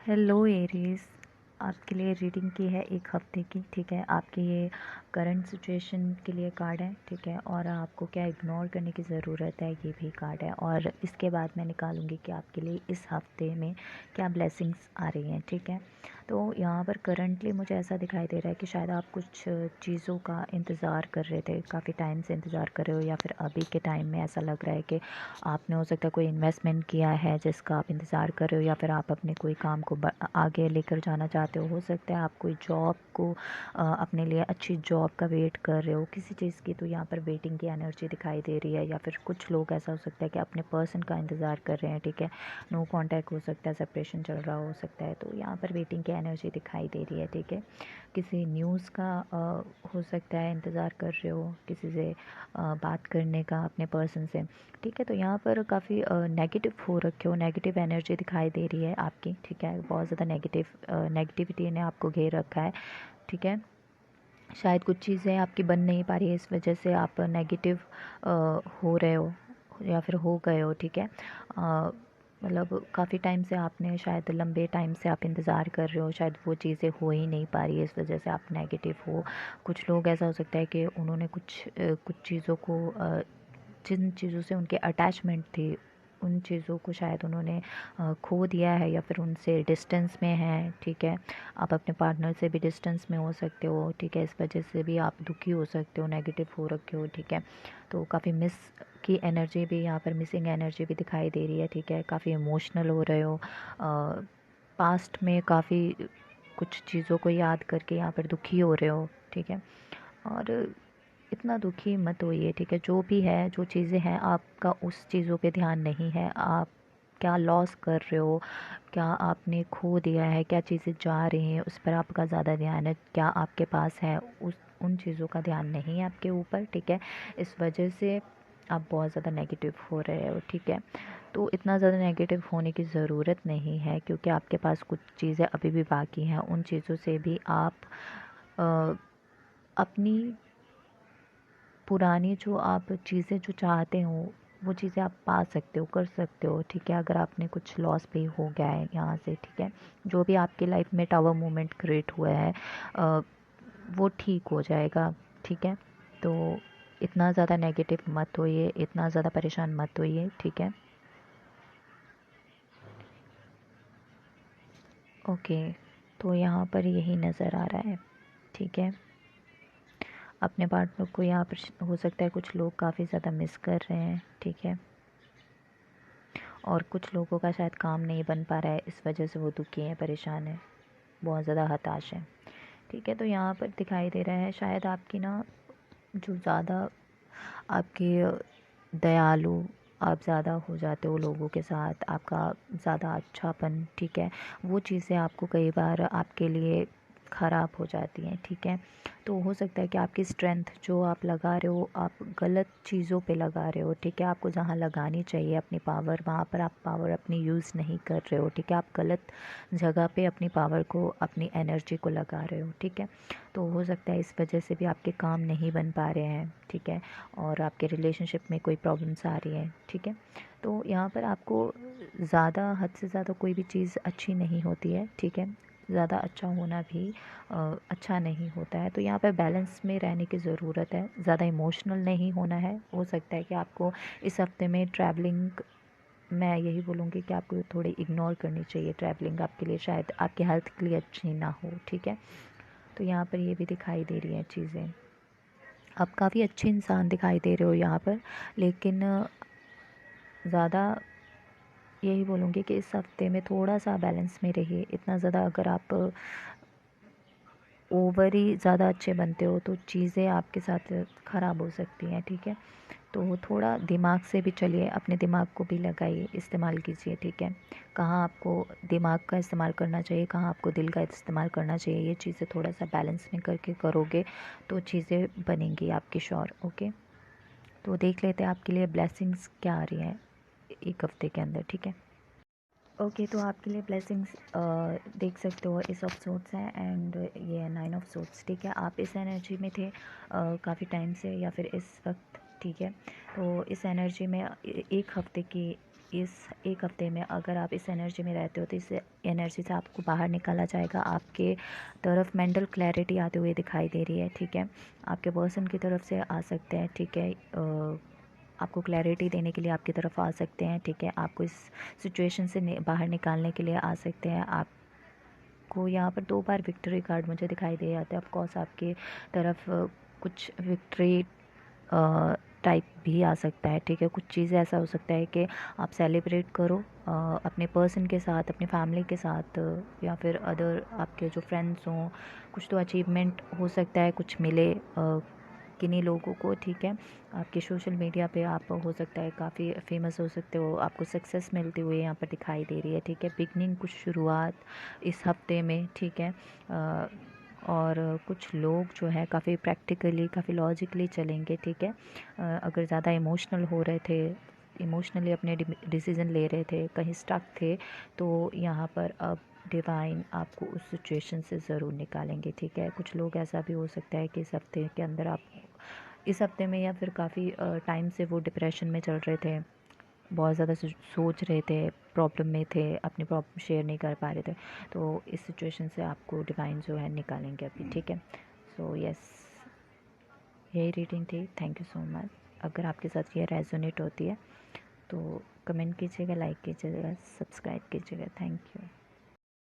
Hello Aries, आपके लिए reading की है एक हफ्ते की। ठीक है, आपके ये करंट सिचुएशन के लिए कार्ड है। ठीक है, और आपको क्या इग्नोर करने की ज़रूरत है, ये भी कार्ड है। और इसके बाद मैं निकालूंगी कि आपके लिए इस हफ्ते में क्या ब्लेसिंग्स आ रही हैं। ठीक है, तो यहाँ पर करंटली मुझे ऐसा दिखाई दे रहा है कि शायद आप कुछ चीज़ों का इंतज़ार कर रहे थे, काफ़ी टाइम से इंतज़ार कर रहे हो, या फिर अभी के टाइम में ऐसा लग रहा है कि आपने हो सकता है कोई इन्वेस्टमेंट किया है जिसका आप इंतज़ार कर रहे हो, या फिर आप अपने कोई काम को आगे लेकर जाना चाहते हो सकता है आप कोई जॉब को अपने लिए अच्छी जॉब का वेट कर रहे हो किसी चीज़ की। तो यहाँ पर वेटिंग की एनर्जी दिखाई दे रही है, या फिर कुछ लोग ऐसा हो सकता है कि अपने पर्सन का इंतज़ार कर रहे हैं। ठीक है, नो कांटेक्ट हो सकता है, सेपरेशन चल रहा हो सकता है, तो यहाँ पर वेटिंग की एनर्जी दिखाई दे रही है। ठीक है, किसी न्यूज़ का हो सकता है इंतज़ार कर रहे हो, किसी से बात करने का अपने पर्सन से। ठीक है, तो यहाँ पर काफ़ी नेगेटिव हो रखे हो, नेगेटिव एनर्जी दिखाई दे रही है आपकी। ठीक है, बहुत ज़्यादा नेगेटिविटी ने आपको घेर रखा है। ठीक है, शायद कुछ चीज़ें आपकी बन नहीं पा रही है, इस वजह से आप नेगेटिव हो रहे हो या फिर हो गए हो। ठीक है, मतलब काफ़ी टाइम से आपने, शायद लंबे टाइम से आप इंतज़ार कर रहे हो, शायद वो चीज़ें हो ही नहीं पा रही है, इस वजह से आप नेगेटिव हो। कुछ लोग ऐसा हो सकता है कि उन्होंने कुछ चीज़ों को जिन चीज़ों से उनके अटैचमेंट थी, उन चीज़ों को शायद उन्होंने खो दिया है, या फिर उनसे डिस्टेंस में है। ठीक है, आप अपने पार्टनर से भी डिस्टेंस में हो सकते हो। ठीक है, इस वजह से भी आप दुखी हो सकते हो, नेगेटिव हो रखे हो। ठीक है, तो काफ़ी मिस की एनर्जी भी यहाँ पर, मिसिंग एनर्जी भी दिखाई दे रही है। ठीक है, काफ़ी इमोशनल हो रहे हो, पास्ट में काफ़ी कुछ चीज़ों को याद करके यहाँ पर दुखी हो रहे हो। ठीक है, और इतना दुखी मत होइए। ठीक है, जो भी है, जो चीज़ें हैं, आपका उस चीज़ों पे ध्यान नहीं है। आप क्या लॉस कर रहे हो, क्या आपने खो दिया है, क्या चीज़ें जा रही हैं, उस पर आपका ज़्यादा ध्यान है। क्या आपके पास है, उस उन चीज़ों का ध्यान नहीं है आपके ऊपर। ठीक है, इस वजह से आप बहुत ज़्यादा नेगेटिव हो रहे हो। ठीक है, तो इतना ज़्यादा नेगेटिव होने की ज़रूरत नहीं है, क्योंकि आपके पास कुछ चीज़ें अभी भी बाकी हैं। उन चीज़ों से भी आप अपनी पुरानी जो आप चीज़ें जो चाहते हो, वो चीज़ें आप पा सकते हो, कर सकते हो। ठीक है, अगर आपने कुछ लॉस भी हो गया है यहाँ से। ठीक है, जो भी आपकी लाइफ में टावर मोमेंट क्रिएट हुआ है अ, वो ठीक हो जाएगा। ठीक है, तो इतना ज़्यादा नेगेटिव मत होइए, इतना ज़्यादा परेशान मत होइए। ठीक है, ओके, तो यहाँ पर यही नज़र आ रहा है। ठीक है, अपने पार्टनर को यहाँ पर हो सकता है कुछ लोग काफ़ी ज़्यादा मिस कर रहे हैं। ठीक है, और कुछ लोगों का शायद काम नहीं बन पा रहा है, इस वजह से वो दुखी हैं, परेशान हैं, बहुत ज़्यादा हताश हैं। ठीक है, तो यहाँ पर दिखाई दे रहा है शायद आपकी ना, जो ज़्यादा आपके दयालु आप ज़्यादा हो जाते हो लोगों के साथ, आपका ज़्यादा अच्छापन। ठीक है, वो चीज़ें आपको कई बार आपके लिए ख़राब हो जाती हैं। ठीक है, तो हो सकता है कि आपकी स्ट्रेंथ जो आप लगा रहे हो, आप गलत चीज़ों पे लगा रहे हो। ठीक है, आपको जहाँ लगानी चाहिए अपनी पावर, वहाँ पर आप पावर अपनी यूज़ नहीं कर रहे हो। ठीक है, आप गलत जगह पे अपनी पावर को, अपनी एनर्जी को लगा रहे हो। ठीक है, तो हो सकता है इस वजह से भी आपके काम नहीं बन पा रहे हैं। ठीक है, और आपके रिलेशनशिप में कोई प्रॉब्लम्स आ रही हैं। ठीक है, तो यहाँ पर आपको ज़्यादा, हद से ज़्यादा कोई भी चीज़ अच्छी नहीं होती है। ठीक है, ज़्यादा अच्छा होना भी अच्छा नहीं होता है। तो यहाँ पर बैलेंस में रहने की ज़रूरत है, ज़्यादा इमोशनल नहीं होना है। हो सकता है कि आपको इस हफ्ते में ट्रैवलिंग, मैं यही बोलूँगी कि आपको थोड़ी इग्नोर करनी चाहिए ट्रैवलिंग, आपके लिए शायद आपकी हेल्थ के लिए अच्छी ना हो। ठीक है, तो यहाँ पर ये भी दिखाई दे रही हैं चीज़ें। आप काफ़ी अच्छे इंसान दिखाई दे रहे हो यहाँ पर, लेकिन ज़्यादा यही बोलूँगी कि इस हफ्ते में थोड़ा सा बैलेंस में रहिए। इतना ज़्यादा अगर आप ओवर ही ज़्यादा अच्छे बनते हो, तो चीज़ें आपके साथ ख़राब हो सकती हैं। ठीक है, तो थोड़ा दिमाग से भी चलिए, अपने दिमाग को भी लगाइए, इस्तेमाल कीजिए। ठीक है, कहाँ आपको दिमाग का इस्तेमाल करना चाहिए, कहाँ आपको दिल का इस्तेमाल करना चाहिए, ये चीज़ें थोड़ा सा बैलेंस में करके करोगे तो चीज़ें बनेंगी आपकी श्योर। ओके, तो देख लेते हैं आपके लिए ब्लेसिंग्स क्या आ रही हैं एक हफ्ते के अंदर। ठीक है, ओके, तो आपके लिए ब्लेसिंग्स देख सकते हो, इस ऑफ सोर्ट्स है एंड ये नाइन ऑफ सोर्ट्स। ठीक है, आप इस एनर्जी में थे काफ़ी टाइम से, या फिर इस वक्त। ठीक है, तो इस एनर्जी में एक हफ्ते की इस एक हफ़्ते में अगर आप इस एनर्जी में रहते हो तो इस एनर्जी से आपको बाहर निकाला जाएगा। आपके तरफ मेंटल क्लैरिटी आते हुए दिखाई दे रही है, ठीक है। आपके पर्सन की तरफ से आ सकते हैं, ठीक है। आपको क्लैरिटी देने के लिए आपकी तरफ आ सकते हैं, ठीक है। आपको इस सिचुएशन से बाहर निकालने के लिए आ सकते हैं। आपको यहाँ पर 2 बार विक्ट्री कार्ड मुझे दिखाई दे जाते हैं। ऑफकोर्स आपकी तरफ कुछ विक्ट्री टाइप भी आ सकता है, ठीक है। कुछ चीज़ें ऐसा हो सकता है कि आप सेलिब्रेट करो अपने पर्सन के साथ, अपनी फैमिली के साथ, या फिर अदर आपके जो फ्रेंड्स हों। कुछ तो अचीवमेंट हो सकता है, कुछ मिले किन्हीं लोगों को, ठीक है। आपके सोशल मीडिया पे आप हो सकता है काफ़ी फेमस हो सकते हो, आपको सक्सेस मिलती हुई यहाँ पर दिखाई दे रही है, ठीक है। बिगनिंग, कुछ शुरुआत इस हफ्ते में, ठीक है। और कुछ लोग जो है काफ़ी प्रैक्टिकली, काफ़ी लॉजिकली चलेंगे, ठीक है। अगर ज़्यादा इमोशनल हो रहे थे, इमोशनली अपने डिसीज़न ले रहे थे, कहीं स्टक थे, तो यहाँ पर अब डिवाइन आपको उस सिचुएशन से ज़रूर निकालेंगे, ठीक है। कुछ लोग ऐसा भी हो सकता है कि इस हफ्ते के अंदर आप इस हफ्ते में या फिर काफ़ी टाइम से वो डिप्रेशन में चल रहे थे, बहुत ज़्यादा सोच रहे थे, प्रॉब्लम में थे, अपनी प्रॉब्लम शेयर नहीं कर पा रहे थे, तो इस सिचुएशन से आपको डिवाइन जो है निकालेंगे अभी, ठीक है। सो यस, यही रीडिंग थी। Thank you so much. अगर आपके साथ ये रेजोनेट होती है तो कमेंट कीजिएगा, लाइक कीजिएगा, सब्सक्राइब कीजिएगा। Thank you.